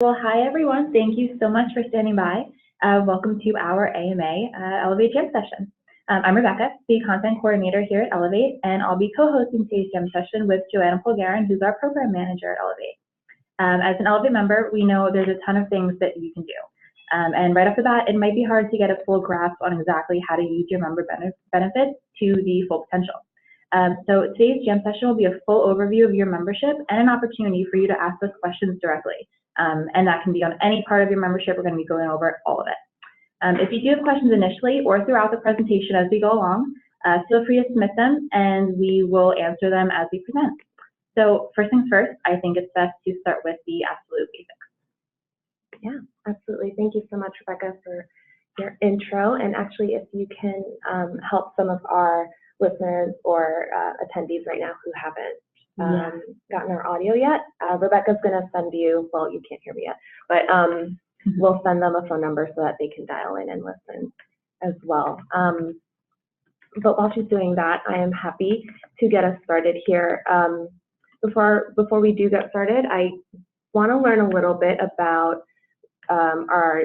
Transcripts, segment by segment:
Well, hi everyone. Thank you so much for standing by. Welcome to our AMA Ellevate Jam Session. I'm Rebecca, the content coordinator here at Ellevate, and I'll be co-hosting today's Jam Session with Joanna Polgarin, who's our program manager at Ellevate. As an Ellevate member, we know there's a ton of things that you can do. And right off the bat, it might be hard to get a full grasp on exactly how to use your member benefits to the full potential. So today's Jam Session will be a full overview of your membership and an opportunity for you to ask us questions directly. And that can be on any part of your membership. We're going to be going over all of it. If you do have questions initially or throughout the presentation as we go along, feel free to submit them and we will answer them as we present. So first things first, I think it's best to start with the absolute basics. Yeah, absolutely. Thank you so much, Rebecca, for your intro. And actually, if you can help some of our listeners or attendees right now who haven't gotten our audio yet, Rebecca's going to send you, well, you can't hear me yet, but we'll send them a phone number so that they can dial in and listen as well. But while she's doing that, I am happy to get us started here. Before we do get started, I want to learn a little bit about our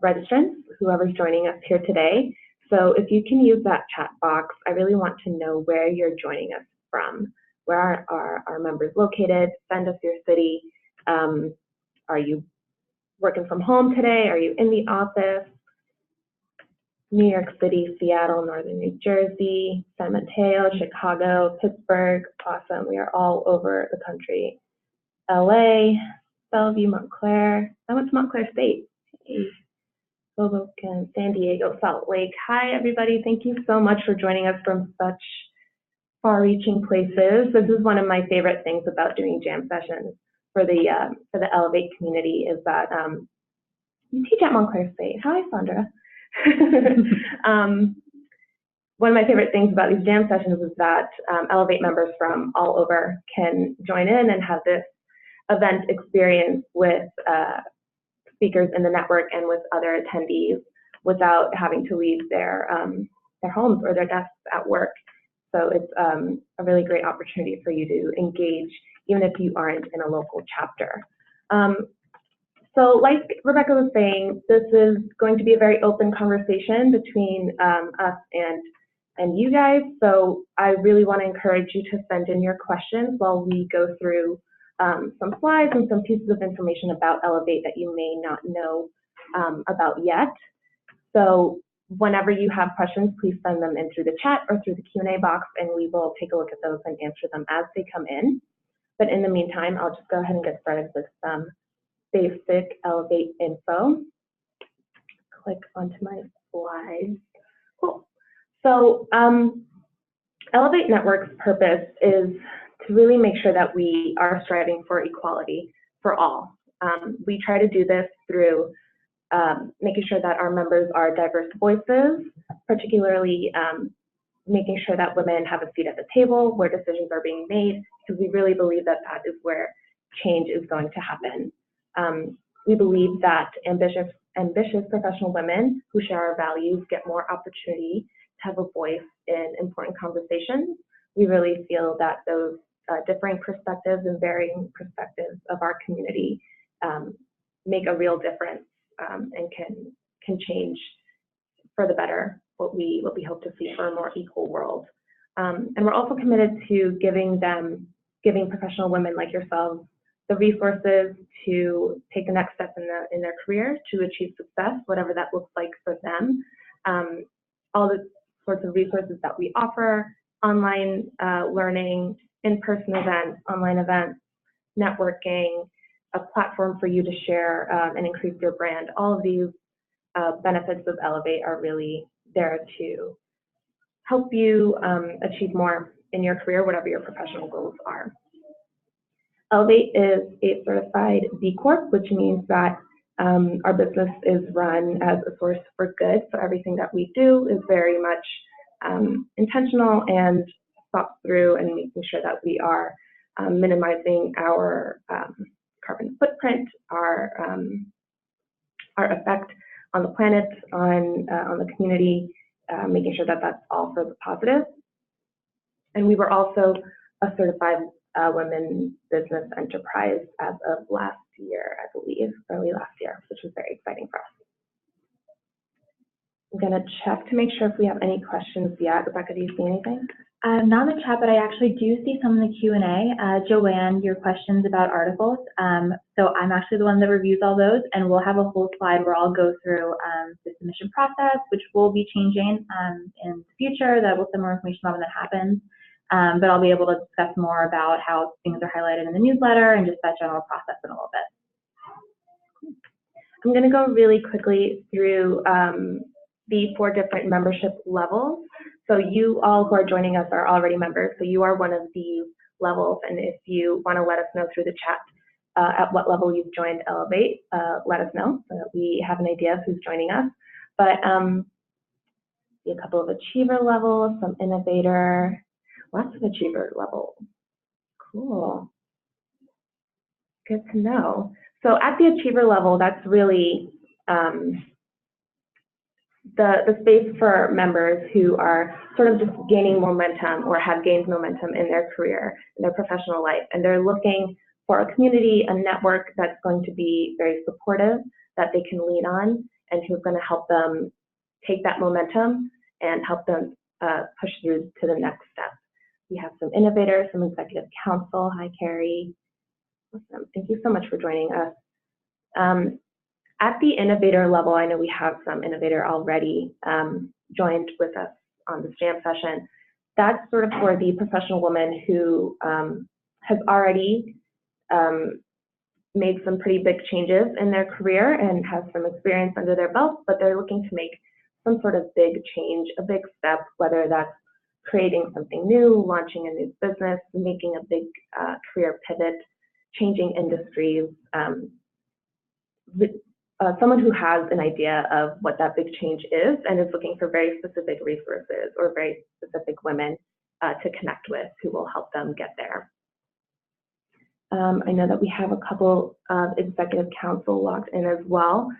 registrants, whoever's joining us here today. So if you can use that chat box, I really want to know where you're joining us from. Where are our members located? Send us your city. Are you working from home today? Are you in the office? New York City, Seattle, Northern New Jersey, San Mateo, Chicago, Pittsburgh. Awesome. We are all over the country. LA, Bellevue, Montclair. I went to Montclair State. Hey. Hoboken, San Diego, Salt Lake. Hi, everybody. Thank you so much for joining us from such far-reaching places. This is one of my favorite things about doing jam sessions for the Ellevate community is that you teach at Montclair State. Hi, Sandra. One of my favorite things about these jam sessions is that Ellevate members from all over can join in and have this event experience with speakers in the network and with other attendees without having to leave their homes or their desks at work. So it's a really great opportunity for you to engage, even if you aren't in a local chapter. So like Rebecca was saying, this is going to be a very open conversation between us and you guys. So I really want to encourage you to send in your questions while we go through some slides and some pieces of information about Ellevate that you may not know about yet. So whenever you have questions, please send them in through the chat or through the Q&A box, and we will take a look at those and answer them as they come in. But in the meantime, I'll just go ahead and get started with some basic Ellevate info. Click onto my slides. Cool. So Ellevate Network's purpose is to really make sure that we are striving for equality for all. We try to do this through making sure that our members are diverse voices, particularly making sure that women have a seat at the table where decisions are being made, because we really believe that that is where change is going to happen. We believe that ambitious professional women who share our values get more opportunity to have a voice in important conversations. We really feel that those differing perspectives and varying perspectives of our community make a real difference and can change for the better what we hope to see for a more equal world. And we're also committed to giving professional women like yourselves the resources to take the next step in their career to achieve success, whatever that looks like for them. All the sorts of resources that we offer, online learning, in-person events, online events, networking, a platform for you to share and increase your brand. All of these benefits of Ellevate are really there to help you achieve more in your career, whatever your professional goals are. Ellevate is a certified B Corp, which means that our business is run as a source for good. So everything that we do is very much intentional and thought through, and making sure that we are minimizing our carbon footprint, our effect on the planet, on the community, making sure that that's all for the positive. And we were also a certified women business enterprise as of last year, I believe, early last year, which was very exciting for us. I'm going to check to make sure if we have any questions yet. Rebecca, do you see anything? Not in the chat, but I actually do see some in the Q&A. Joanne, your questions about articles. So I'm actually the one that reviews all those, and we'll have a whole slide where I'll go through the submission process, which will be changing in the future. That will send more information about when that happens. But I'll be able to discuss more about how things are highlighted in the newsletter and just that general process in a little bit. I'm going to go really quickly through the 4 different membership levels. So you all who are joining us are already members, so you are one of these levels, and if you want to let us know through the chat at what level you've joined Ellevate, let us know so that we have an idea of who's joining us. But a couple of achiever levels, some innovator, lots of achiever levels. Cool. Good to know. So at the achiever level, that's really the space for members who are sort of just gaining momentum or have gained momentum in their career, in their professional life, and they're looking for a community, a network that's going to be very supportive, that they can lean on, and who's going to help them take that momentum and help them push through to the next step. We have some innovators, some executive council. Hi, Carrie. Awesome. Thank you so much for joining us. At the innovator level, I know we have some innovator already joined with us on this jam session. That's sort of for the professional woman who has already made some pretty big changes in their career and has some experience under their belt, but they're looking to make some sort of big change, a big step, whether that's creating something new, launching a new business, making a big career pivot, changing industries. Someone who has an idea of what that big change is and is looking for very specific resources or very specific women to connect with who will help them get there. I know that we have a couple of executive council logged in as well.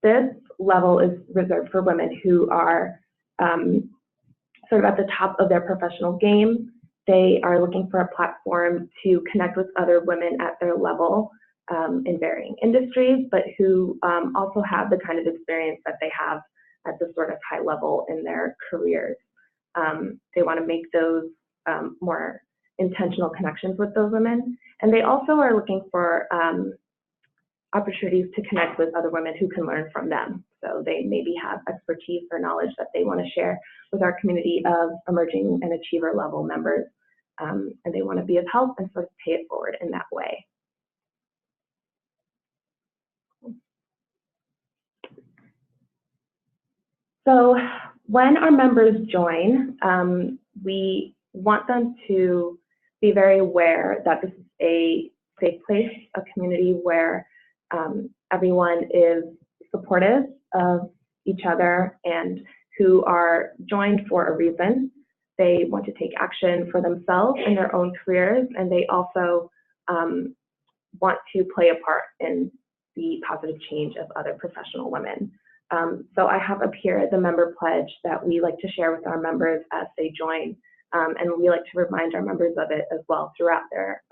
This level is reserved for women who are sort of at the top of their professional game. They are looking for a platform to connect with other women at their level in varying industries, but who also have the kind of experience that they have at the sort of high level in their careers. They want to make those more intentional connections with those women. And they also are looking for opportunities to connect with other women who can learn from them. So they maybe have expertise or knowledge that they want to share with our community of emerging and achiever level members. And they want to be of help and sort of pay it forward in that way. So when our members join, we want them to be very aware that this is a safe place, a community where everyone is supportive of each other and who are joined for a reason. They want to take action for themselves in their own careers, and they also want to play a part in the positive change of other professional women. So I have up here the member pledge that we like to share with our members as they join, and we like to remind our members of it as well throughout their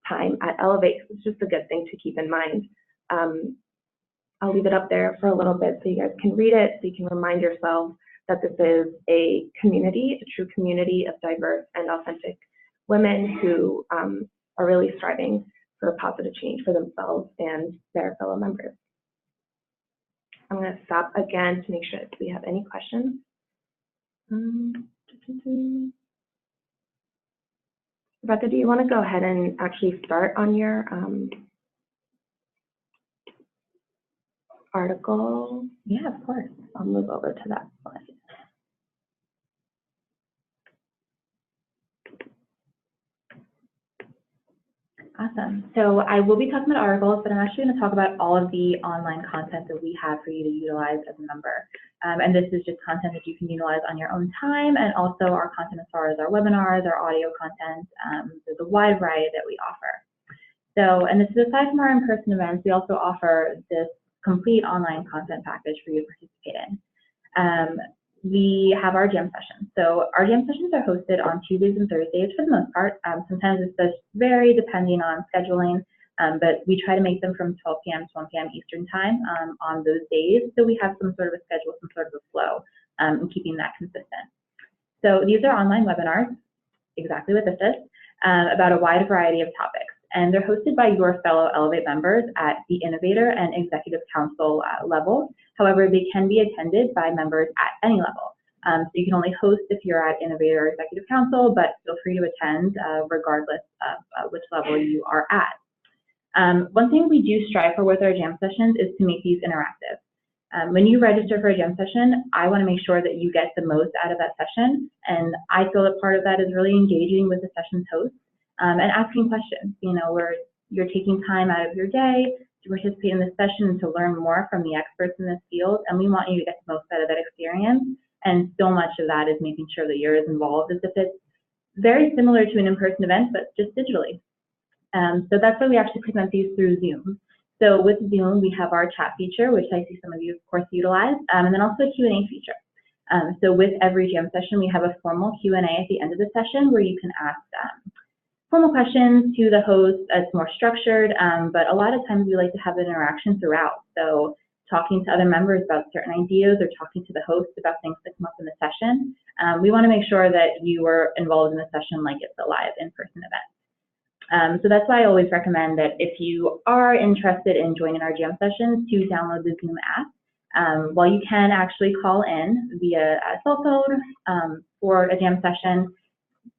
time at Ellevate. It's just a good thing to keep in mind. I'll leave it up there for a little bit so you guys can read it, so you can remind yourselves that this is a community, a true community of diverse and authentic women who are really striving for a positive change for themselves and their fellow members. I'm going to stop again to make sure if we have any questions. Rebecca, do you want to go ahead and actually start on your article? Yeah, of course. I'll move over to that slide. Awesome. So I will be talking about articles, but I'm actually going to talk about all of the online content that we have for you to utilize as a member. And this is just content that you can utilize on your own time, and also our content as far as our webinars, our audio content. There's a wide variety that we offer. So, and this is aside from our in-person events, we also offer this complete online content package for you to participate in. we have our jam sessions. So our jam sessions are hosted on Tuesdays and Thursdays for the most part. Sometimes this does vary depending on scheduling, but we try to make them from 12 p.m. to 1 p.m. Eastern time on those days. So we have some sort of a schedule, some sort of a flow, and keeping that consistent. So these are online webinars, exactly what this is, about a wide variety of topics. And they're hosted by your fellow Ellevate members at the Innovator and Executive Council level. However, they can be attended by members at any level. So you can only host if you're at Innovator or Executive Council, but feel free to attend regardless of which level you are at. One thing we do strive for with our jam sessions is to make these interactive. When you register for a jam session, I want to make sure that you get the most out of that session, and I feel that part of that is really engaging with the session's host and asking questions. You know, where you're taking time out of your day to participate in this session and to learn more from the experts in this field, and we want you to get the most out of that experience. And so much of that is making sure that you're as involved as if it's very similar to an in-person event, but just digitally. So that's why we actually present these through Zoom. So with Zoom, we have our chat feature, which I see some of you, of course, utilize, and then also a Q&A feature. So with every jam session, we have a formal Q&A at the end of the session where you can ask formal questions to the host. It's more structured, but a lot of times we like to have an interaction throughout. So talking to other members about certain ideas or talking to the host about things that come up in the session. We want to make sure that you are involved in the session like it's a live in-person event. So that's why I always recommend that if you are interested in joining our jam sessions, to download the Zoom app. While you can actually call in via a cell phone for a jam session,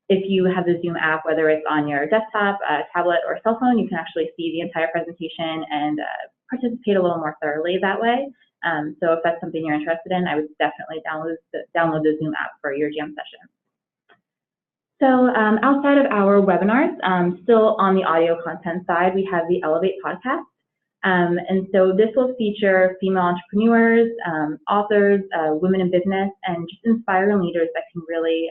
if you have the Zoom app, whether it's on your desktop, tablet, or cell phone, you can actually see the entire presentation and participate a little more thoroughly that way. So if that's something you're interested in, I would definitely download the Zoom app for your jam session. So outside of our webinars, still on the audio content side, we have the Ellevate podcast. And so this will feature female entrepreneurs, authors, women in business, and just inspiring leaders that can really,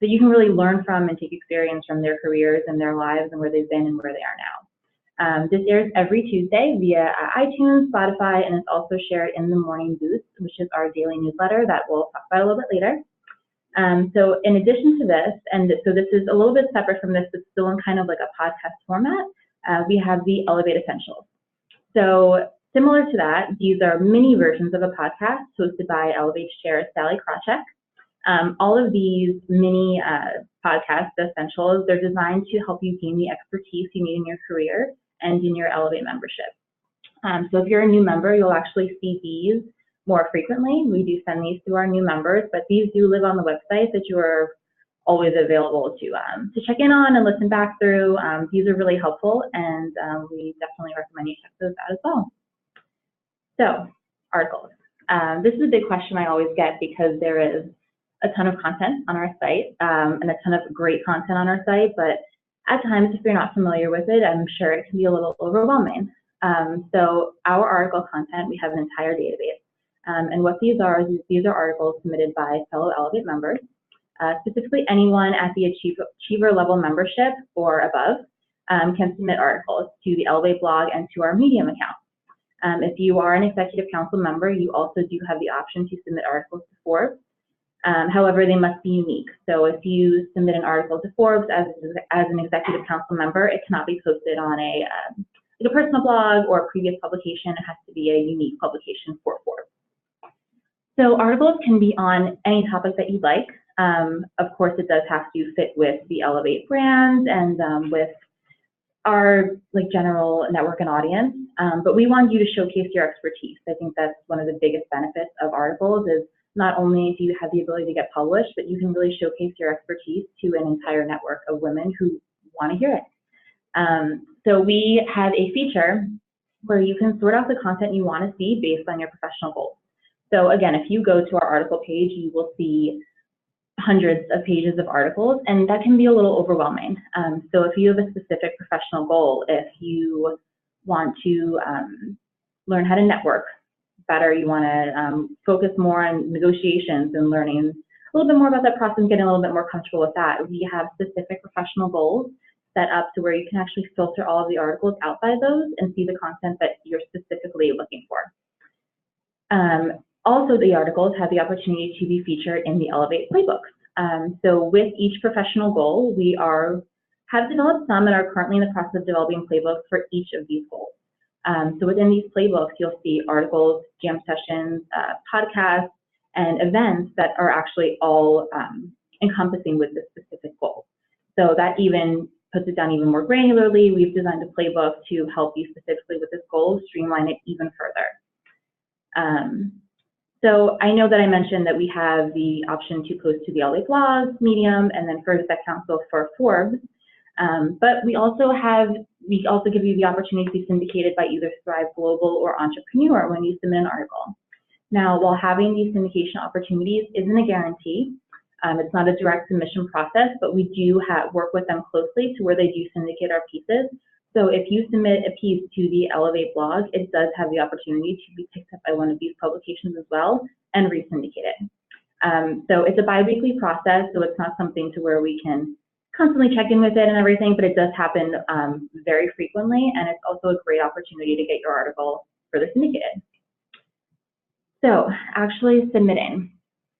that you can really learn from and take experience from their careers and their lives and where they've been and where they are now. This airs every Tuesday via iTunes, Spotify, and it's also shared in the Morning Boost, which is our daily newsletter that we'll talk about a little bit later. So in addition to this, and so this is a little bit separate from this, but still in kind of like a podcast format, we have the Ellevate Essentials. So similar to that, these are mini versions of a podcast hosted by Ellevate Chair Sally Krawcheck. All of these mini podcast essentials, they're designed to help you gain the expertise you need in your career and in your Ellevate membership. So if you're a new member, you'll actually see these more frequently. We do send these to our new members, but these do live on the website that you are always available to check in on and listen back through. These are really helpful, and we definitely recommend you check those out as well. So, articles. This is a big question I always get because there is a ton of content on our site and a ton of great content on our site, but at times, if you're not familiar with it, I'm sure it can be a little overwhelming. So our article content, we have an entire database. And what these are is these are articles submitted by fellow Ellevate members, specifically anyone at the achiever level membership or above can submit articles to the Ellevate blog and to our Medium account. If you are an Executive Council member, you also do have the option to submit articles to Forbes. However, they must be unique. So if you submit an article to Forbes as an Executive Council member, it cannot be posted on a personal blog or a previous publication. It has to be a unique publication for Forbes. So articles can be on any topic that you'd like. Of course, it does have to fit with the Ellevate brand and with our general network and audience. But we want you to showcase your expertise. I think that's one of the biggest benefits of articles is not only do you have the ability to get published, but you can really showcase your expertise to an entire network of women who want to hear it. So we have a feature where you can sort out the content you want to see based on your professional goals. So again, if you go to our article page, you will see hundreds of pages of articles, and that can be a little overwhelming. So if you have a specific professional goal, if you want to learn how to network better, you want to focus more on negotiations and learning a little bit more about that process and getting a little bit more comfortable with that, we have specific professional goals set up to where you can actually filter all of the articles out by those and see the content that you're specifically looking for. Also, the articles have the opportunity to be featured in the Ellevate playbooks. So with each professional goal, we have developed some and are currently in the process of developing playbooks for each of these goals. So within these playbooks, you'll see articles, jam sessions, podcasts, and events that are actually all encompassing with this specific goal. So that even puts it down even more granularly. We've designed a playbook to help you specifically with this goal, streamline it even further. So I know that I mentioned that we have the option to post to the LA blog, Medium, and then for Exec Council for Forbes. But we also give you the opportunity to be syndicated by either Thrive Global or Entrepreneur when you submit an article. Now, while having these syndication opportunities isn't a guarantee, it's not a direct submission process, but we do work with them closely to where they do syndicate our pieces. So if you submit a piece to the Ellevate blog, it does have the opportunity to be picked up by one of these publications as well and re-syndicated. So it's a bi-weekly process, so it's not something to where we can constantly check in with it and everything, but it does happen very frequently, and it's also a great opportunity to get your article further syndicated. So actually submitting.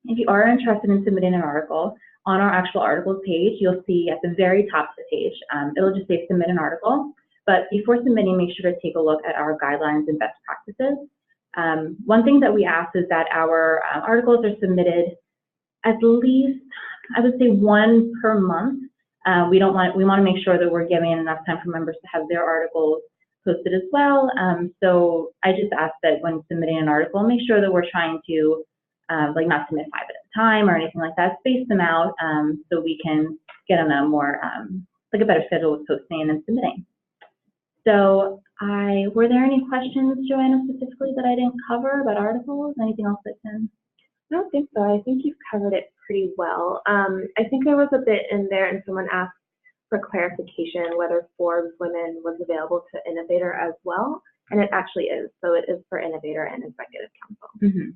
If you are interested in submitting an article, on our actual articles page, you'll see at the very top of the page, it'll just say submit an article. But before submitting, make sure to take a look at our guidelines and best practices. One thing that we ask is that our articles are submitted at least, I would say, one per month. We want to make sure that we're giving enough time for members to have their articles posted as well. So I just ask that when submitting an article, make sure that we're trying to not submit 5 at a time or anything like that. Space them out so we can get on a more a better schedule with posting and submitting. So were there any questions, Joanna, specifically that I didn't cover about articles? Anything else that can? I don't think so. I think you've covered it pretty well. I think there was a bit in there, and someone asked for clarification whether Forbes Women was available to Innovator as well, and it actually is. So it is for Innovator and Executive Council. Mm-hmm.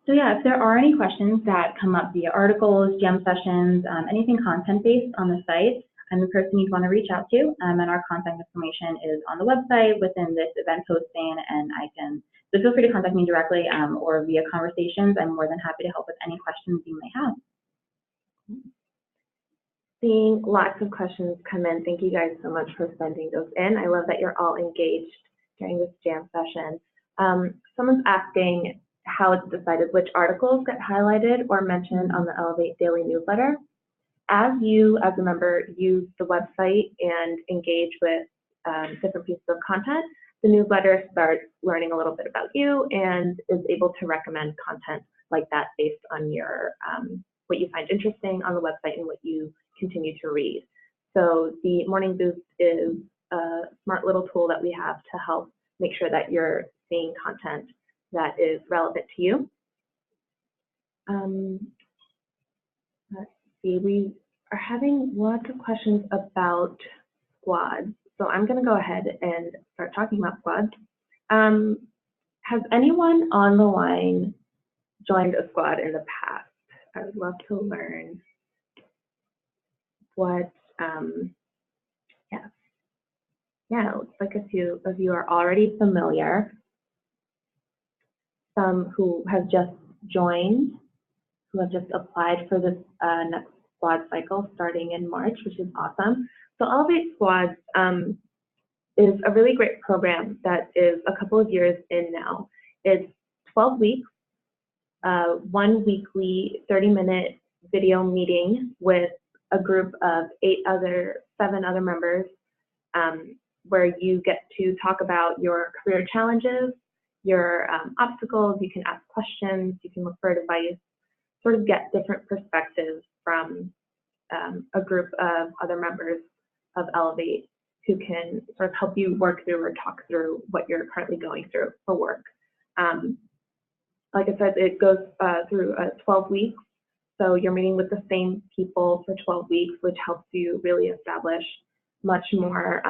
So yeah, if there are any questions that come up via articles, jam sessions, anything content-based on the site, I'm the person you'd want to reach out to, and our contact information is on the website within this event posting, and so feel free to contact me directly or via conversations. I'm more than happy to help with any questions you may have. Seeing lots of questions come in. Thank you guys so much for sending those in. I love that you're all engaged during this jam session. Someone's asking how it's decided which articles get highlighted or mentioned on the Ellevate Daily newsletter. As you, as a member, use the website and engage with different pieces of content, the newsletter starts learning a little bit about you and is able to recommend content like that based on your what you find interesting on the website and what you continue to read. So the Morning Boost is a smart little tool that we have to help make sure that you're seeing content that is relevant to you. Let's see, we are having lots of questions about squads. So I'm going to go ahead and start talking about squads. Has anyone on the line joined a squad in the past? I would love to learn what, yeah, it looks like a few of you are already familiar. Some who have just joined, who have just applied for this next squad cycle starting in March, which is awesome. So Ellevate Squads is a really great program that is a couple of years in now. It's 12 weeks, one weekly 30-minute video meeting with a group of 7 other members, where you get to talk about your career challenges, your obstacles. You can ask questions, you can look for advice, sort of get different perspectives from a group of other members of Ellevate who can sort of help you work through or talk through what you're currently going through for work. Like I said, it goes through 12 weeks. So you're meeting with the same people for 12 weeks, which helps you really establish much more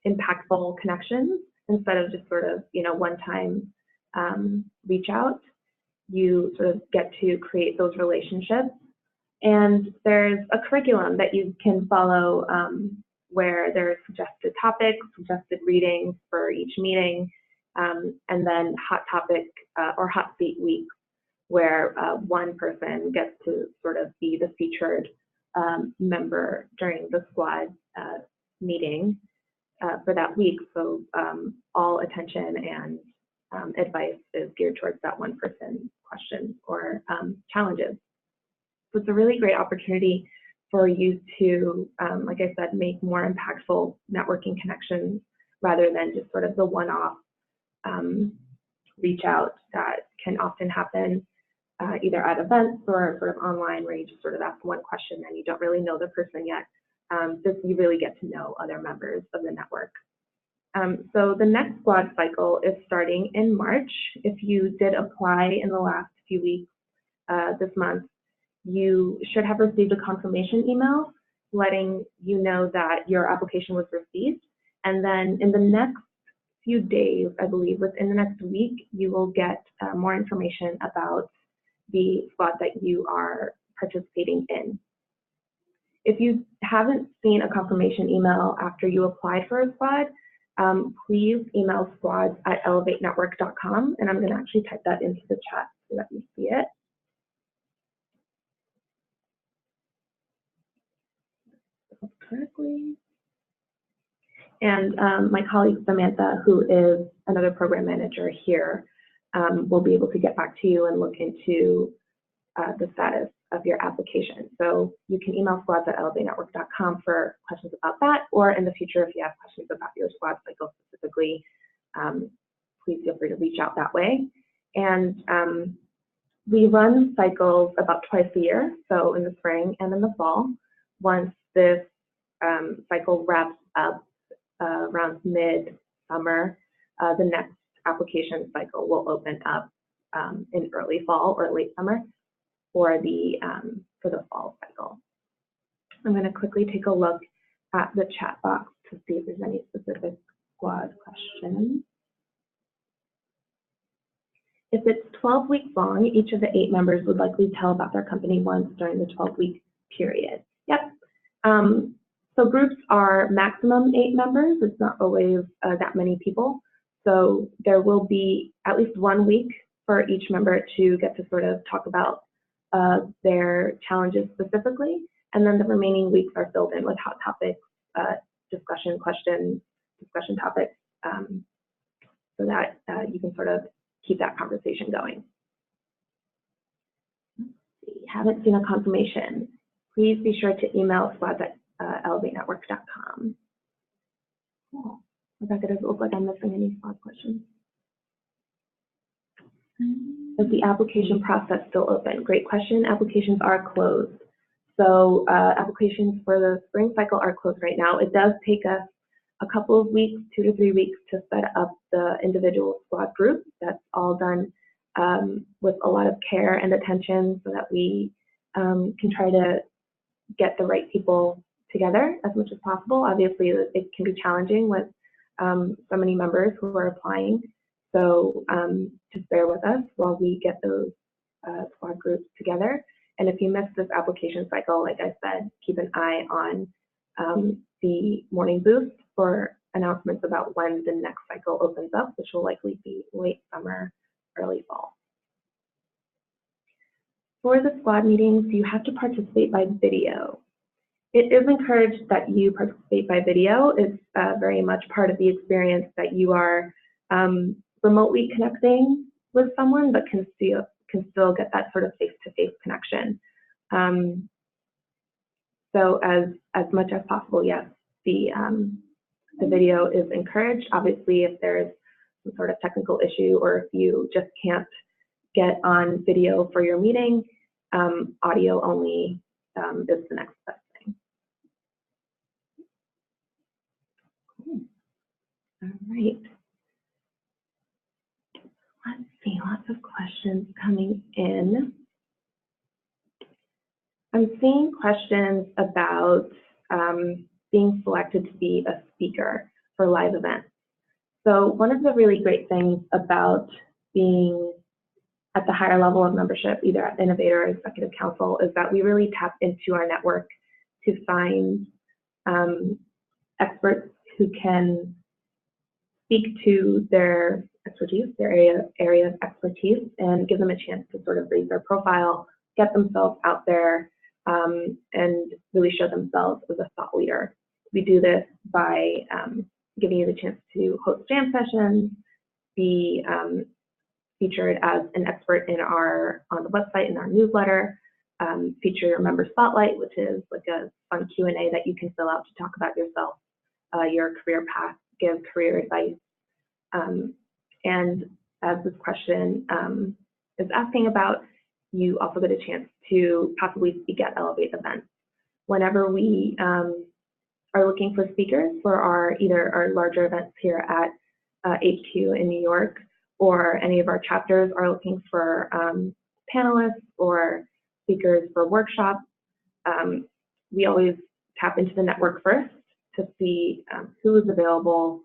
impactful connections instead of just sort of, one-time reach out. You sort of get to create those relationships. And there's a curriculum that you can follow where there's suggested topics, suggested readings for each meeting. and then hot topic or hot seat weeks, where one person gets to sort of be the featured member during the squad meeting for that week. So all attention and advice is geared towards that one person questions or challenges. So it's a really great opportunity for you to, like I said, make more impactful networking connections rather than just sort of the one-off reach out that can often happen either at events or sort of online, where you just sort of ask one question and you don't really know the person yet. So you really get to know other members of the network. So the next squad cycle is starting in March. If you did apply in the last few weeks this month, you should have received a confirmation email letting you know that your application was received. And then in the next few days, I believe within the next week, you will get more information about the squad that you are participating in. If you haven't seen a confirmation email after you applied for a squad, please email squads@ellevatenetwork.com, and I'm going to actually type that into the chat so that you see it. Correctly. And my colleague Samantha, who is another program manager here, will be able to get back to you and look into the status of your application. So you can email squads@ellevatenetwork.com for questions about that, or in the future, if you have questions about your squad cycle specifically, please feel free to reach out that way. And we run cycles about twice a year, so in the spring and in the fall. Once this cycle wraps up around mid-summer, the next application cycle will open up in early fall or late summer for the fall cycle. I'm going to quickly take a look at the chat box to see if there's any specific squad questions. If it's 12 weeks long, each of the 8 members would likely tell about their company once during the 12-week period. Yep. So groups are maximum 8 members. It's not always that many people. So there will be at least 1 week for each member to get to sort of talk about their challenges specifically. And then the remaining weeks are filled in with hot topics, discussion questions, discussion topics, so that you can sort of keep that conversation going. Let's see, haven't seen a confirmation. Please be sure to email squads@ellevatenetwork.com. Cool. Rebecca, does it look like I'm missing any squad questions? Is the application process still open? Great question. Applications are closed. So applications for the spring cycle are closed right now. It does take us a couple of weeks, 2 to 3 weeks, to set up the individual squad groups. That's all done with a lot of care and attention so that we can try to get the right people together as much as possible. Obviously, it can be challenging with so many members who are applying. So just bear with us while we get those squad groups together. And if you missed this application cycle, like I said, keep an eye on the morning boost for announcements about when the next cycle opens up, which will likely be late summer, early fall. For the squad meetings, you have to participate by video. It is encouraged that you participate by video. It's very much part of the experience that you are remotely connecting with someone, but can still get that sort of face-to-face connection. So as much as possible, yes, the video is encouraged. Obviously, if there's some sort of technical issue or if you just can't get on video for your meeting, audio only is the next best thing. Cool. All right. Let's see, lots of questions coming in. I'm seeing questions about being selected to be a speaker for live events. So one of the really great things about being at the higher level of membership, either at Innovator or Executive Council, is that we really tap into our network to find experts who can speak to their expertise, their area of expertise, and give them a chance to sort of raise their profile, get themselves out there, and really show themselves as a thought leader. We do this by giving you the chance to host jam sessions, be featured as an expert on the website in our newsletter, feature your member spotlight, which is like a fun Q&A that you can fill out to talk about yourself, your career path, give career advice. And as this question is asking about, you also get a chance to possibly speak at Ellevate events. Whenever we are looking for speakers for either our larger events here at HQ in New York, or any of our chapters are looking for panelists or speakers for workshops, we always tap into the network first to see who is available,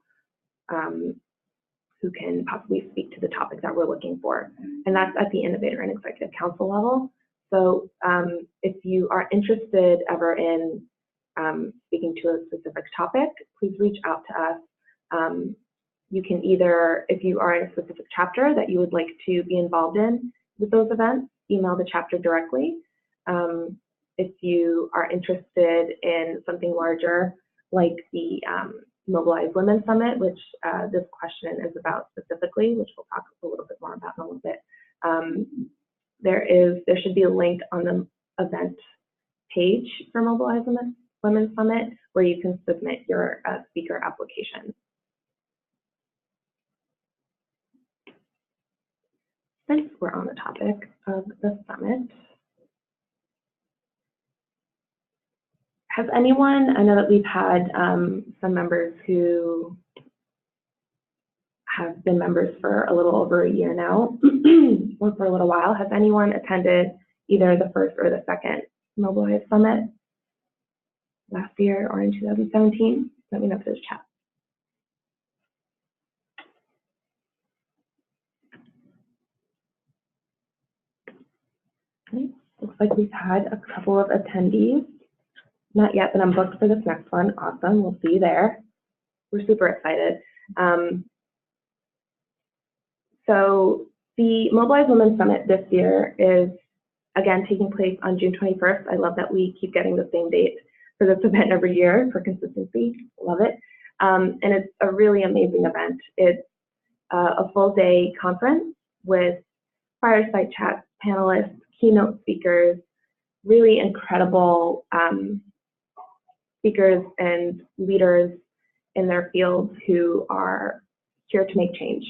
who can possibly speak to the topic that we're looking for. And that's at the Innovator and Executive Council level. So if you are interested ever in speaking to a specific topic, please reach out to us. You can either, if you are in a specific chapter that you would like to be involved in with those events, email the chapter directly. If you are interested in something larger, like the Mobilize Women's Summit, which this question is about specifically, which we'll talk a little bit more about in a little bit, there should be a link on the event page for Mobilize Women's Summit where you can submit your speaker application. Since we're on the topic of the summit, has anyone, I know that we've had some members who have been members for a little over a year now, or for a little while. Has anyone attended either the first or the second Mobilize Summit last year or in 2017? Let me know if there's chat. Okay. Looks like we've had a couple of attendees. Not yet, but I'm booked for this next one. Awesome, we'll see you there. We're super excited. So the Mobilize Women's Summit this year is, again, taking place on June 21st. I love that we keep getting the same date for this event every year for consistency. Love it. And it's a really amazing event. It's a full day conference with fireside chat panelists, keynote speakers, really incredible speakers and leaders in their fields who are here to make change.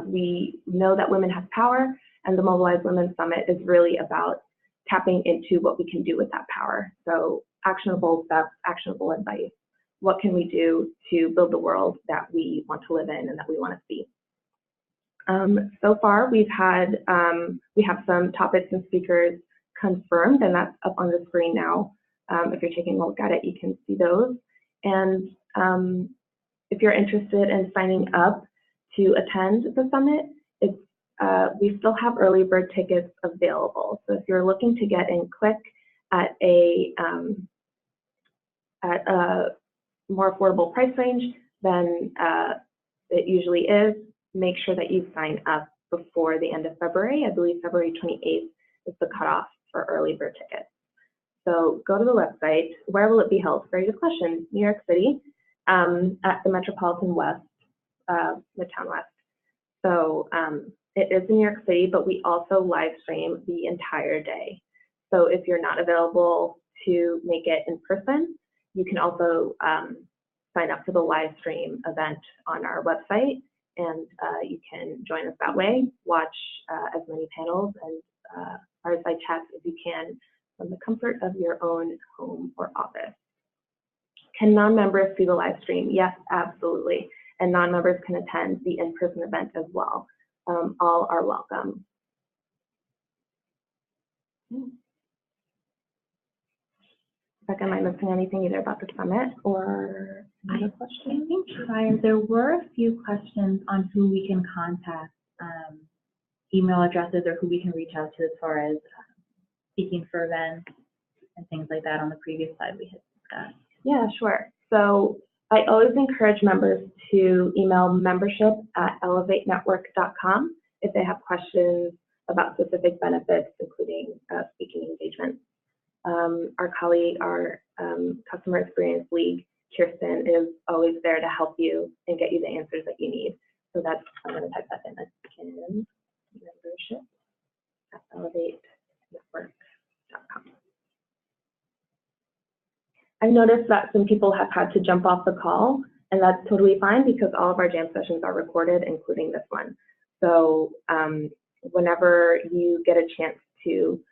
We know that women have power, and the Mobilize Women's Summit is really about tapping into what we can do with that power. So actionable steps, actionable advice. What can we do to build the world that we want to live in and that we want to see? So far, we have some topics and speakers confirmed, and that's up on the screen now. If you're taking a look at it, you can see those. And if you're interested in signing up to attend the summit, we still have early bird tickets available. So if you're looking to get in quick at a more affordable price range than it usually is, make sure that you sign up before the end of February. I believe February 28th is the cutoff for early bird tickets. So go to the website. Where will it be held? Very good question. New York City, at the Metropolitan West, Midtown West. So it is in New York City, but we also live stream the entire day. So if you're not available to make it in person, you can also sign up for the live stream event on our website, and you can join us that way, watch as many panels and fireside chats as you can from the comfort of your own home or office. Can non-members see the live stream? Yes, absolutely. And non-members can attend the in-person event as well. All are welcome. Rebecca, am I missing anything either about the summit or another question? I think, Ryan, there were a few questions on who we can contact, email addresses, or who we can reach out to as far as speaking for events and things like that on the previous slide we had discussed. Yeah, sure. So I always encourage members to email membership@ellevatenetwork.com if they have questions about specific benefits, including speaking engagements. Our colleague, our customer experience lead, Kirsten, is always there to help you and get you the answers that you need. So that's, I'm going to type that in again, membership@ellevatenetwork.com. I've noticed that some people have had to jump off the call, and that's totally fine because all of our jam sessions are recorded, including this one. So whenever you get a chance to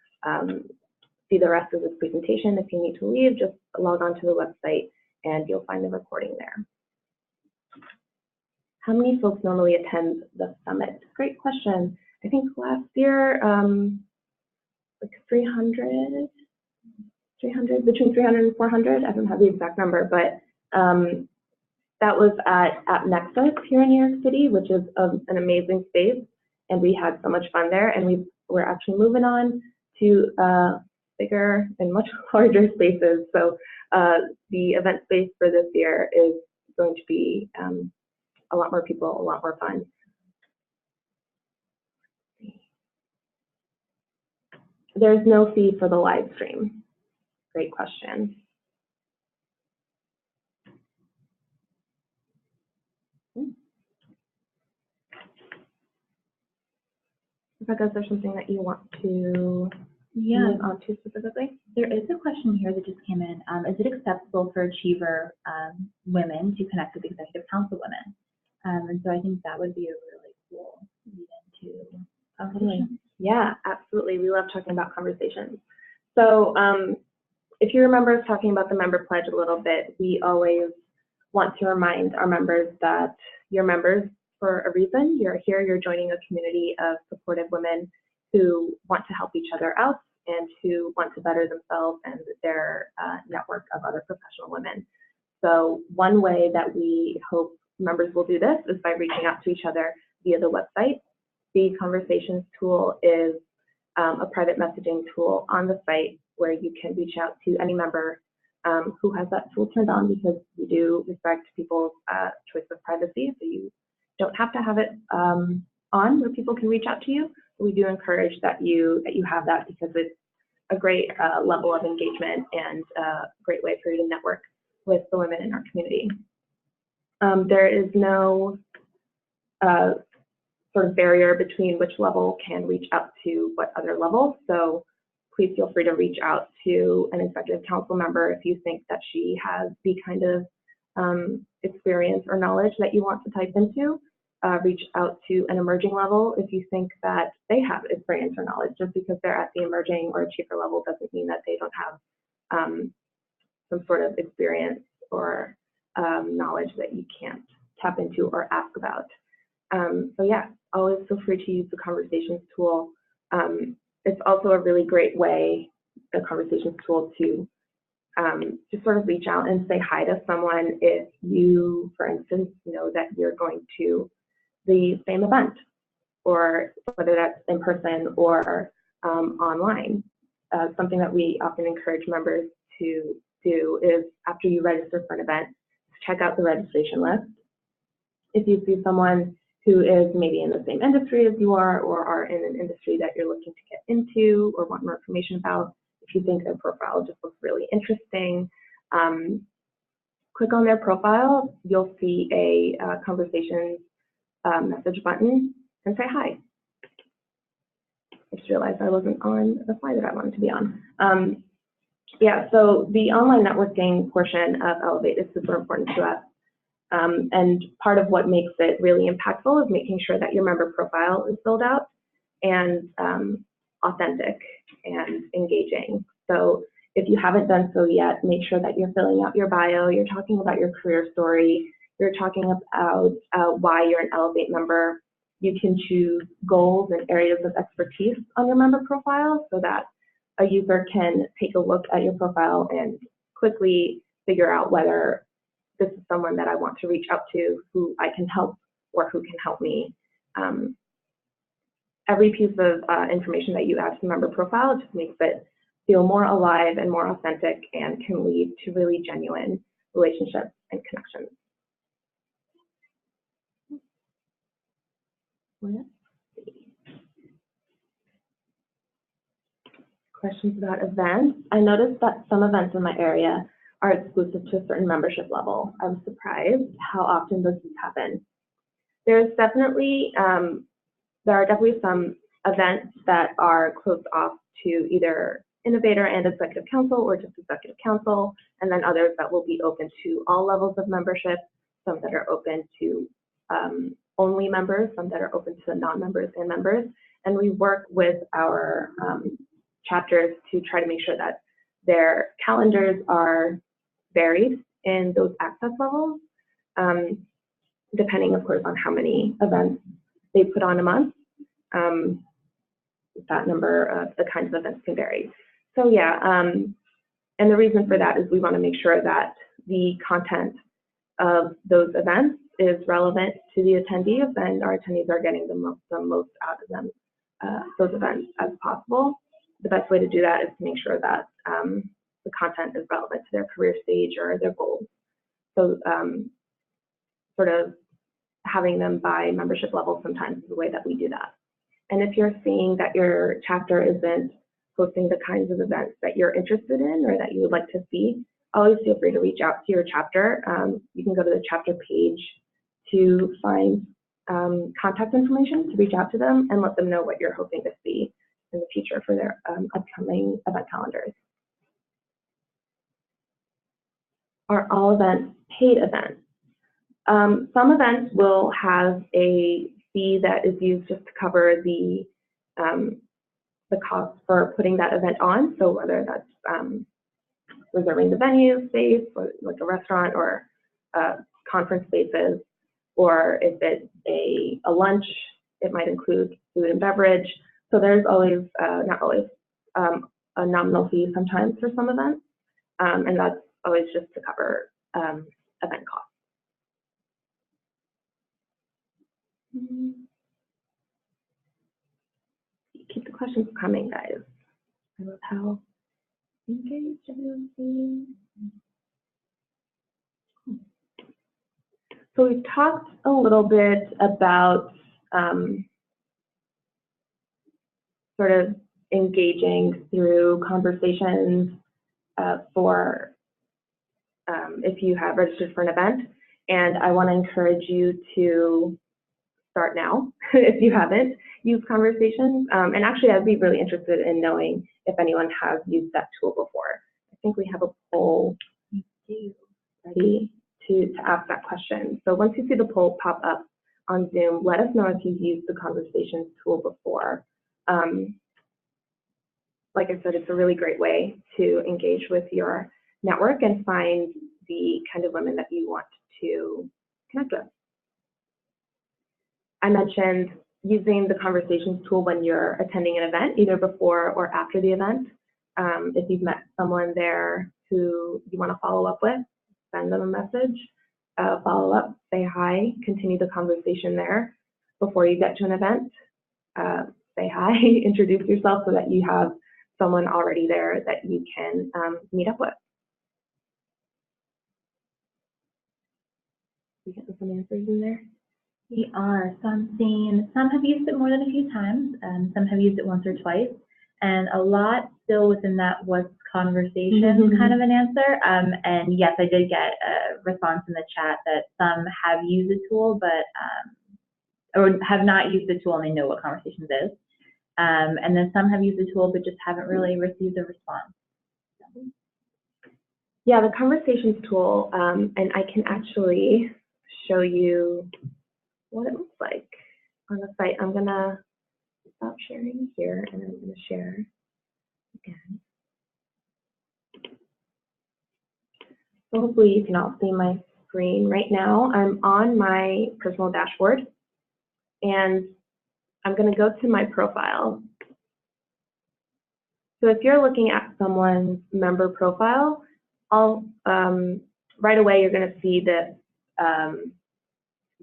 see the rest of this presentation, if you need to leave, just log on to the website and you'll find the recording there. How many folks normally attend the summit? Great question. I think last year, like 300, between 300 and 400. I don't have the exact number, but that was at Nexus here in New York City, which is an amazing space. And we had so much fun there. And we're actually moving on to bigger and much larger spaces. So the event space for this year is going to be a lot more people, a lot more fun. There's no fee for the live stream. Great question. Rebecca, is there something that you want to move on to specifically? There is a question here that just came in. Is it acceptable for achiever women to connect with executive council women? And so I think that would be a really cool lead into conversation. Yeah, absolutely. We love talking about conversations. So if you remember us talking about the member pledge a little bit, we always want to remind our members that you're members for a reason. You're here, you're joining a community of supportive women who want to help each other out and who want to better themselves and their network of other professional women. So one way that we hope members will do this is by reaching out to each other via the website. The Conversations tool is a private messaging tool on the site where you can reach out to any member who has that tool turned on, because we do respect people's choice of privacy. So you don't have to have it on where people can reach out to you. We do encourage that you have that, because it's a great level of engagement and a great way for you to network with the women in our community. There is no sort of barrier between which level can reach out to what other level. So please feel free to reach out to an executive council member if you think that she has the kind of experience or knowledge that you want to type into. Reach out to an emerging level if you think that they have experience or knowledge. Just because they're at the emerging or achiever level doesn't mean that they don't have some sort of experience or knowledge that you can't tap into or ask about. So yeah, always feel free to use the Conversations tool. It's also a really great way, the Conversations tool, to just sort of reach out and say hi to someone if you, for instance, know that you're going to the same event, or whether that's in person or online. Something that we often encourage members to do is, after you register for an event, check out the registration list. If you see someone who is maybe in the same industry as you are, or are in an industry that you're looking to get into or want more information about, if you think their profile just looks really interesting, click on their profile. You'll see a Conversations message button and say hi. I just realized I wasn't on the slide that I wanted to be on. Yeah, so the online networking portion of Ellevate is super important to us. And part of what makes it really impactful is making sure that your member profile is filled out and authentic and engaging. So if you haven't done so yet, make sure that you're filling out your bio, you're talking about your career story, you're talking about why you're an Ellevate member. You can choose goals and areas of expertise on your member profile so that a user can take a look at your profile and quickly figure out whether this is someone that I want to reach out to, who I can help, or who can help me. Every piece of information that you add to the member profile just makes it feel more alive and more authentic, and can lead to really genuine relationships and connections. Questions about events. I noticed that some events in my area are exclusive to a certain membership level. I was surprised how often this happens. There are definitely some events that are closed off to either innovator and executive council or just executive council, and then others that will be open to all levels of membership, some that are open to only members, some that are open to non-members and members. And we work with our chapters to try to make sure that their calendars are varied in those access levels, depending, of course, on how many events they put on a month. That number of the kinds of events can vary. So yeah, and the reason for that is we want to make sure that the content of those events is relevant to the attendees, and our attendees are getting the most out of them, those events as possible. The best way to do that is to make sure that the content is relevant to their career stage or their goals. So sort of having them by membership level sometimes is the way that we do that. And if you're seeing that your chapter isn't hosting the kinds of events that you're interested in or that you would like to see, always feel free to reach out to your chapter. You can go to the chapter page to find contact information to reach out to them and let them know what you're hoping to see in the future for their upcoming event calendars. Are all events paid events? Some events will have a fee that is used just to cover the cost for putting that event on. So whether that's reserving the venue space, or like a restaurant or conference spaces, or if it's a lunch, it might include food and beverage. So there's always, not always, a nominal fee sometimes for some events, and that's always just to cover event costs. Keep the questions coming, guys. I love how engaged everyone's being. So we've talked a little bit about sort of engaging through conversations for if you have registered for an event. And I want to encourage you to start now if you haven't used conversations. And actually, I'd be really interested in knowing if anyone has used that tool before. I think we have a poll ready to ask that question. So once you see the poll pop up on Zoom, let us know if you've used the conversations tool before. Like I said, it's a really great way to engage with your network and find the kind of women that you want to connect with. I mentioned using the conversations tool when you're attending an event, either before or after the event. If you've met someone there who you want to follow up with, send them a message, follow up, say hi, continue the conversation there. Before you get to an event, say hi, introduce yourself so that you have someone already there that you can meet up with. We getting some answers in there? We are. So I'm seeing some have used it more than a few times, some have used it once or twice, and a lot still within that what's conversation kind of an answer. And yes, I did get a response in the chat that some have used the tool, but or have not used the tool and they know what conversations is. And then some have used the tool but just haven't really received a response. Yeah, the conversations tool, and I can actually show you what it looks like on the site. I'm gonna stop sharing here and I'm gonna share again. So hopefully you can all see my screen right now. I'm on my personal dashboard and I'm gonna go to my profile. So if you're looking at someone's member profile, right away you're gonna see this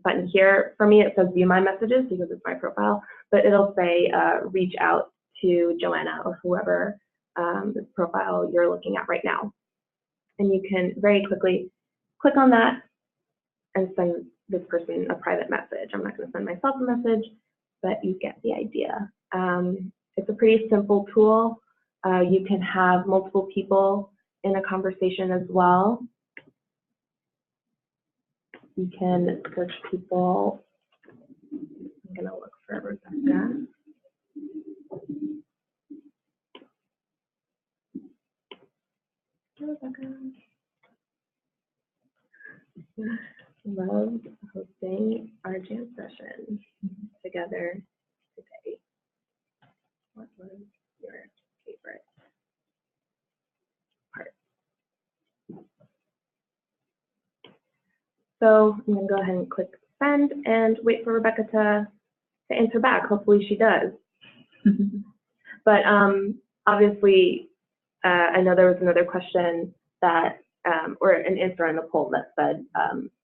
button here. For me, it says view my messages because it's my profile, but it'll say reach out to Joanna or whoever this profile you're looking at right now. And you can very quickly click on that and send this person a private message. I'm not going to send myself a message, but you get the idea. It's a pretty simple tool. You can have multiple people in a conversation as well. You can search people. I'm going to look for Rebecca. Rebecca. Loved hosting our jam session together today. What was your favorite part? So I'm going to go ahead and click send and wait for Rebecca to answer back. Hopefully she does. But obviously, I know there was another question that, or an answer in the poll that said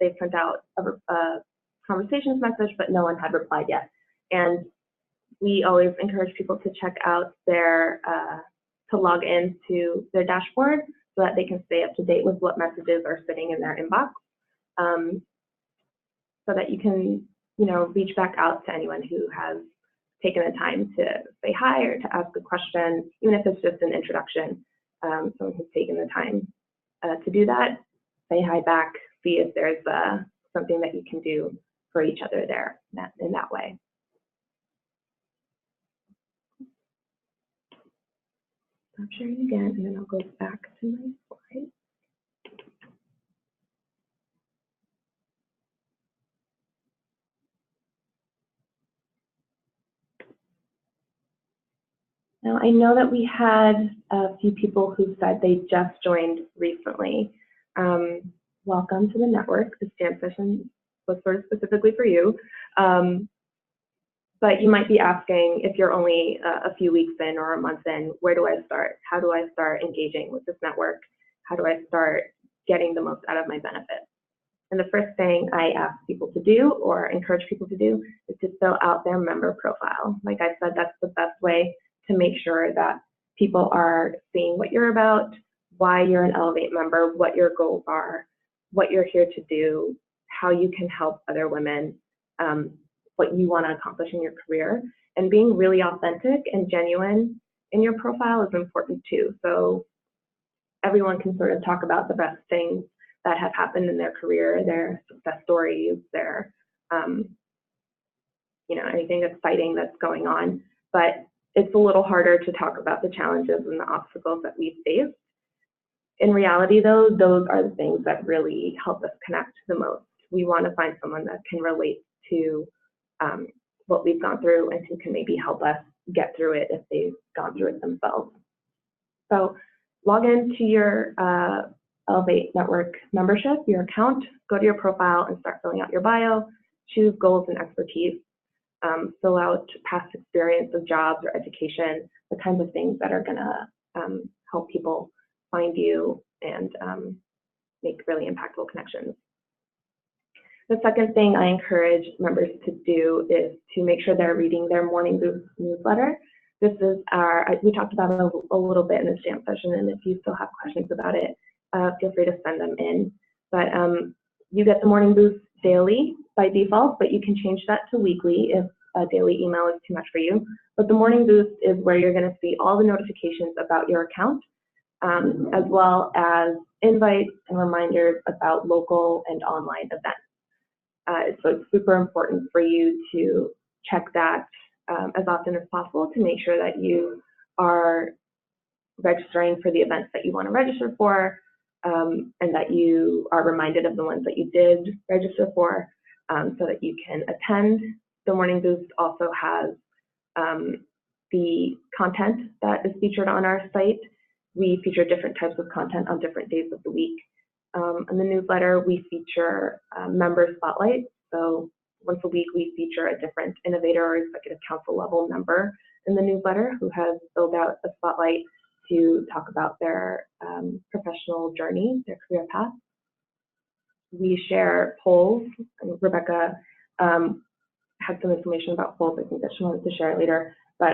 they sent out a conversations message, but no one had replied yet. And we always encourage people to check out their, to log into their dashboard so that they can stay up to date with what messages are sitting in their inbox, so that you can, reach back out to anyone who has taken the time to say hi or to ask a question, even if it's just an introduction. Someone who's taken the time to do that, say hi back, see if there's something that you can do for each other there in that way. Stop sharing again, and then I'll go back to my slide. Now, I know that we had a few people who said they just joined recently. Welcome to the network. This jam session was sort of specifically for you. But you might be asking, if you're only a few weeks in or a month in, where do I start? How do I start engaging with this network? How do I start getting the most out of my benefits? And the first thing I ask people to do, or encourage people to do, is to fill out their member profile. Like I said, that's the best way to make sure that people are seeing what you're about, why you're an Ellevate member, what your goals are, what you're here to do, how you can help other women, what you want to accomplish in your career. And being really authentic and genuine in your profile is important too. So everyone can sort of talk about the best things that have happened in their career, their success stories, their, anything exciting that's going on. But it's a little harder to talk about the challenges and the obstacles that we've faced. In reality, though, those are the things that really help us connect the most. We want to find someone that can relate to what we've gone through and who can maybe help us get through it if they've gone through it themselves. So log into your Ellevate Network membership, your account, go to your profile and start filling out your bio, choose goals and expertise, fill out past experience of jobs or education, the kinds of things that are going to help people find you and make really impactful connections. The second thing I encourage members to do is to make sure they're reading their morning boost newsletter. This is we talked about it a little bit in this jam session, and if you still have questions about it, feel free to send them in. But you get the morning boost daily by default, but you can change that to weekly if a daily email is too much for you. But the morning boost is where you're going to see all the notifications about your account, as well as invites and reminders about local and online events. So it's super important for you to check that as often as possible to make sure that you are registering for the events that you want to register for, and that you are reminded of the ones that you did register for, so that you can attend. The Morning Boost also has the content that is featured on our site. We feature different types of content on different days of the week. In the newsletter, we feature member spotlights. So once a week, we feature a different innovator or executive council level member in the newsletter who has filled out a spotlight to talk about their professional journey, their career path. We share polls. Rebecca had some information about polls. I think that she wanted to share it later. But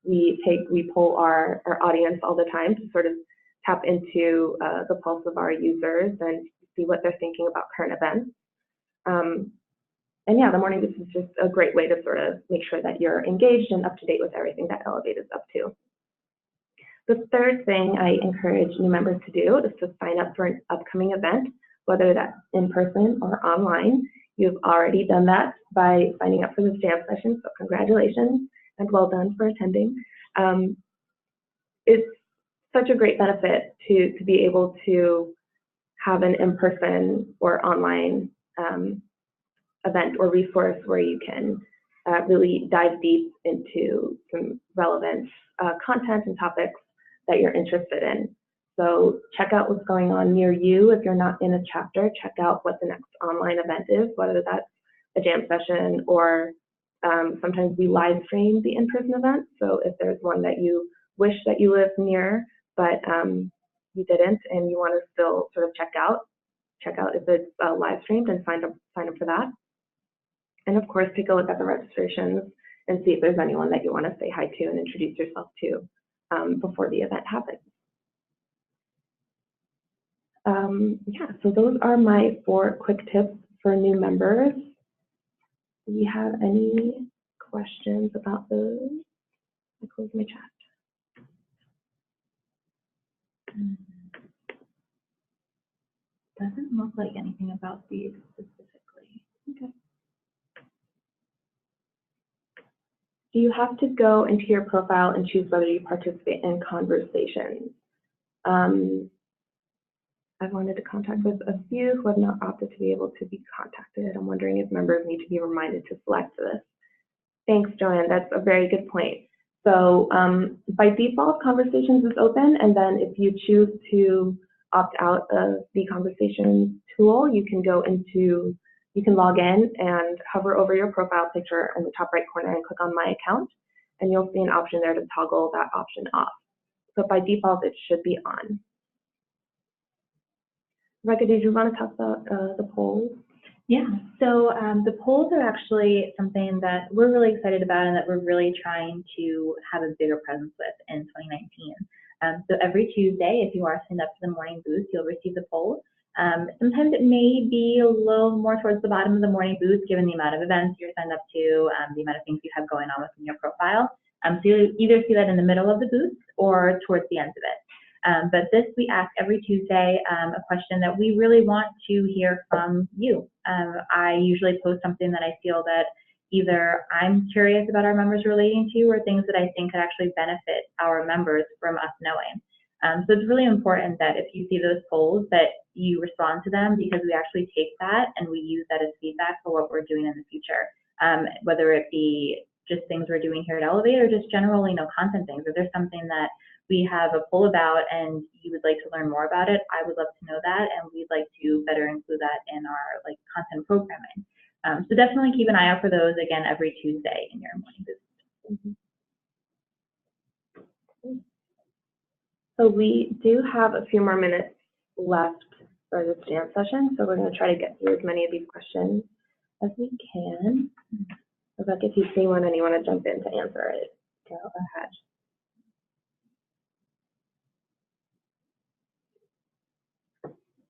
we poll our audience all the time to sort of tap into the pulse of our users and see what they're thinking about current events. And yeah, the morning boost is just a great way to sort of make sure that you're engaged and up to date with everything that Ellevate is up to. The third thing I encourage new members to do is to sign up for an upcoming event, whether that's in person or online. You've already done that by signing up for this jam session, so congratulations and well done for attending. It's such a great benefit to be able to have an in-person or online event or resource where you can really dive deep into some relevant content and topics that you're interested in. So check out what's going on near you. If you're not in a chapter, check out what the next online event is, whether that's a jam session or sometimes we live stream the in-person events. So if there's one that you wish that you lived near, but you didn't and you want to still sort of check out if it's live streamed and sign up for that. And of course, take a look at the registrations and see if there's anyone that you want to say hi to and introduce yourself to before the event happens. Yeah, so those are my 4 quick tips for new members. Do we have any questions about those? I'll close my chat. Doesn't look like anything about these specifically. Okay. Do you have to go into your profile and choose whether you participate in conversations? I've wanted to contact with a few who have not opted to be able to be contacted. I'm wondering if members need to be reminded to select this. Thanks, Joanne. That's a very good point. So by default, conversations is open, and then if you choose to opt out of the conversations tool, you can log in and hover over your profile picture in the top right corner and click on My Account, and you'll see an option there to toggle that option off. So by default, it should be on. Rebecca, did you want to talk about the polls? Yeah, so the polls are actually something that we're really excited about and that we're really trying to have a bigger presence with in 2019. So every Tuesday, if you are signed up for the morning boost, you'll receive the polls. Sometimes it may be a little more towards the bottom of the morning boost, given the amount of events you're signed up to, the amount of things you have going on within your profile. So you'll either see that in the middle of the boost or towards the end of it. But this, we ask every Tuesday a question that we really want to hear from you. I usually post something that I feel that either I'm curious about our members relating to or things that I think could actually benefit our members from us knowing. So it's really important that if you see those polls that you respond to them, because we actually take that and we use that as feedback for what we're doing in the future, whether it be just things we're doing here at Ellevate or just generally content things. If there's something that we have a poll about and you would like to learn more about it, I would love to know that, and we'd like to better include that in our content programming. So definitely keep an eye out for those, again, every Tuesday in your morning boost. So we do have a few more minutes left for this jam session, so we're going to try to get through as many of these questions as we can. Rebecca, if you see one and you want to jump in to answer it, go ahead.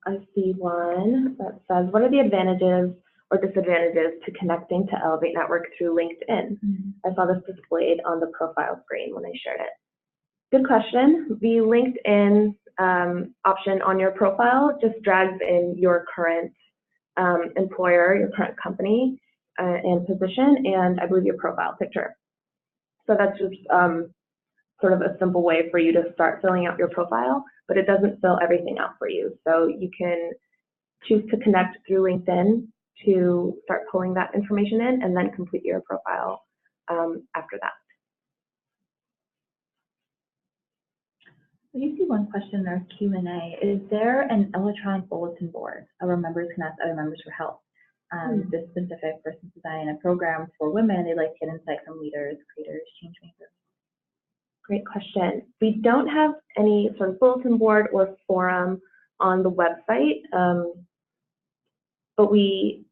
I see one that says, what are the advantages or disadvantages to connecting to Ellevate Network through LinkedIn? I saw this displayed on the profile screen when I shared it. Good question. The LinkedIn option on your profile just drags in your current employer, your current company and position, and I believe your profile picture. So that's just sort of a simple way for you to start filling out your profile, but it doesn't fill everything out for you. So you can choose to connect through LinkedIn to start pulling that information in and then complete your profile after that. You see one question there, Q&A. Is there an electronic bulletin board where members can ask other members for help? This specific person designing a program for women, they'd like to get insight from leaders, creators, change makers. Great question. We don't have any sort of bulletin board or forum on the website, but we,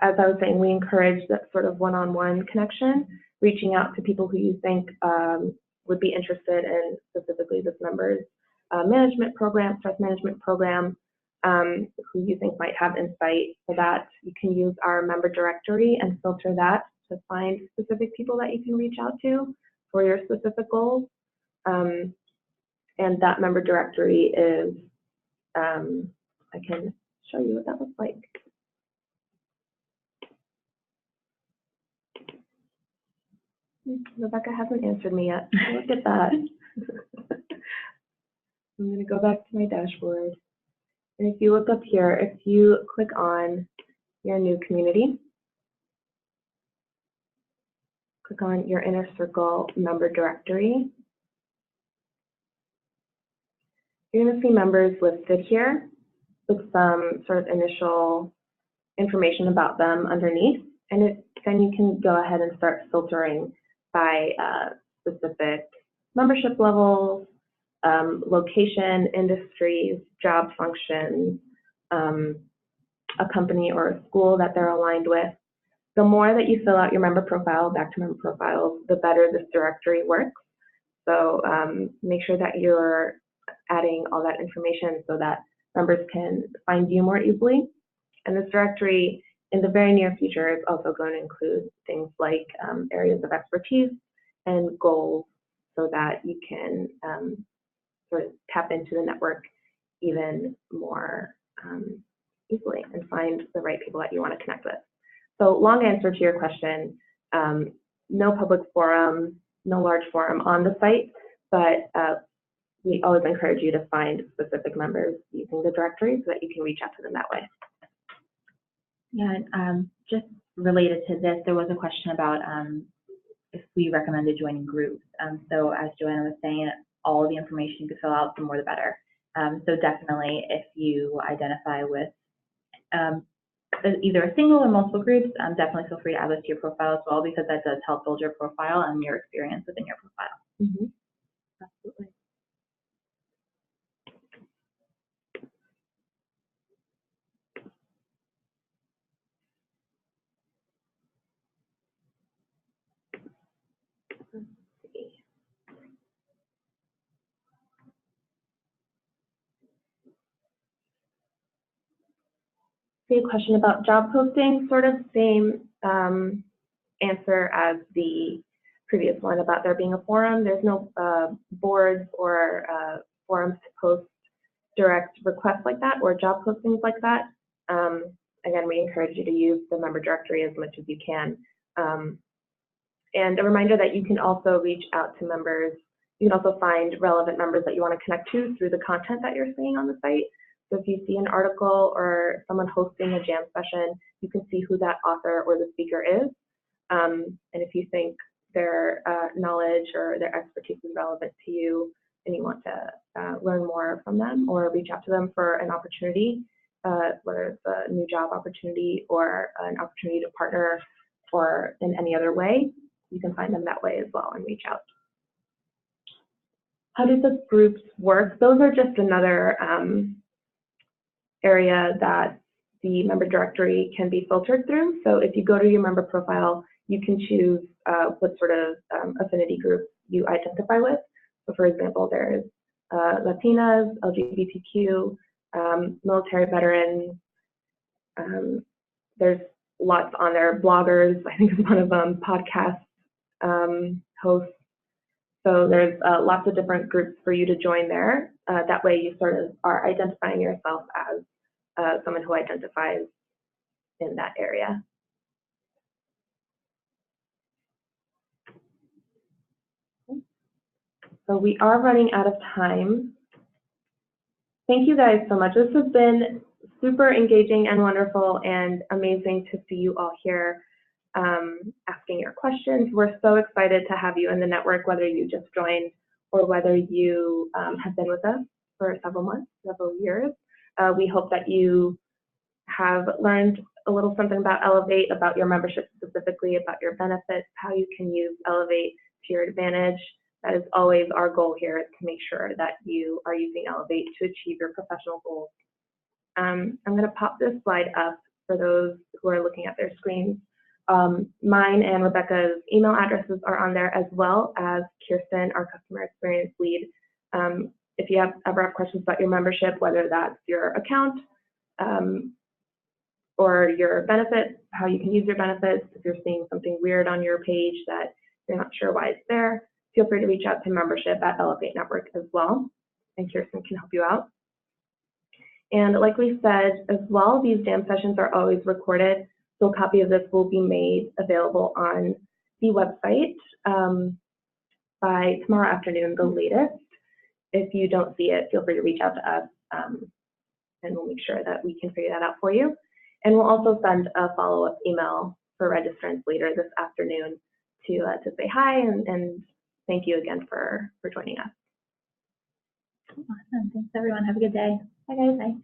as I was saying, we encourage that sort of one-on-one connection, reaching out to people who you think would be interested in specifically this member's management program, stress management program. who you think might have insight. For that, you can use our member directory and filter that to find specific people that you can reach out to for your specific goals. And that member directory is, I can show you what that looks like. Rebecca hasn't answered me yet. Look at that. I'm going to go back to my dashboard. And if you look up here, if you click on your new community, click on your Inner Circle member directory, you're going to see members listed here with some sort of initial information about them underneath. And then you can go ahead and start filtering by specific membership levels, location, industries, job functions, a company or a school that they're aligned with. The more that you fill out your member profile, back to member profiles, the better this directory works. So make sure that you're adding all that information so that members can find you more easily. And this directory in the very near future is also going to include things like areas of expertise and goals so that you can sort of tap into the network even more easily and find the right people that you want to connect with. So long answer to your question, no public forum, no large forum on the site, but we always encourage you to find specific members using the directory so that you can reach out to them that way. Yeah, and just related to this, there was a question about if we recommended joining groups. So as Joanna was saying, all the information you could fill out, the more the better. So definitely if you identify with either a single or multiple groups, definitely feel free to add this to your profile as well, because that does help build your profile and your experience within your profile. Mm-hmm. Absolutely. A question about job posting, sort of same answer as the previous one about there being a forum. There's no boards or forums to post direct requests like that or job postings like that. Again, we encourage you to use the member directory as much as you can. And a reminder that you can also reach out to members. You can also find relevant members that you want to connect to through the content that you're seeing on the site. So if you see an article or someone hosting a jam session, you can see who that author or the speaker is. And if you think their knowledge or their expertise is relevant to you and you want to learn more from them or reach out to them for an opportunity, whether it's a new job opportunity or an opportunity to partner or in any other way, you can find them that way as well and reach out. How do the groups work? Those are just another area that the member directory can be filtered through. So if you go to your member profile, you can choose what sort of affinity group you identify with. So for example, there's Latinas, LGBTQ, military veterans. There's lots on there, bloggers, I think is one of them, podcast hosts. So there's lots of different groups for you to join there. That way you sort of are identifying yourself as someone who identifies in that area. So we are running out of time. Thank you guys so much. This has been super engaging and wonderful and amazing to see you all here asking your questions. We're so excited to have you in the network, whether you just joined or whether you have been with us for several months, several years. We hope that you have learned a little something about Ellevate, about your membership specifically, about your benefits, how you can use Ellevate to your advantage. That is always our goal here, is to make sure that you are using Ellevate to achieve your professional goals. I'm going to pop this slide up for those who are looking at their screens. Mine and Rebecca's email addresses are on there, as well as Kirsten, our customer experience lead. If you ever have questions about your membership, whether that's your account, or your benefits, how you can use your benefits. If you're seeing something weird on your page that you're not sure why it's there, feel free to reach out to membership at Ellevate Network as well, and Kirsten can help you out. And like we said as well, these jam sessions are always recorded, so a copy of this will be made available on the website by tomorrow afternoon, the latest. If you don't see it, feel free to reach out to us, and we'll make sure that we can figure that out for you. And we'll also send a follow-up email for registrants later this afternoon to say hi and thank you again for joining us. Awesome. Thanks, everyone. Have a good day. Bye, guys. Bye.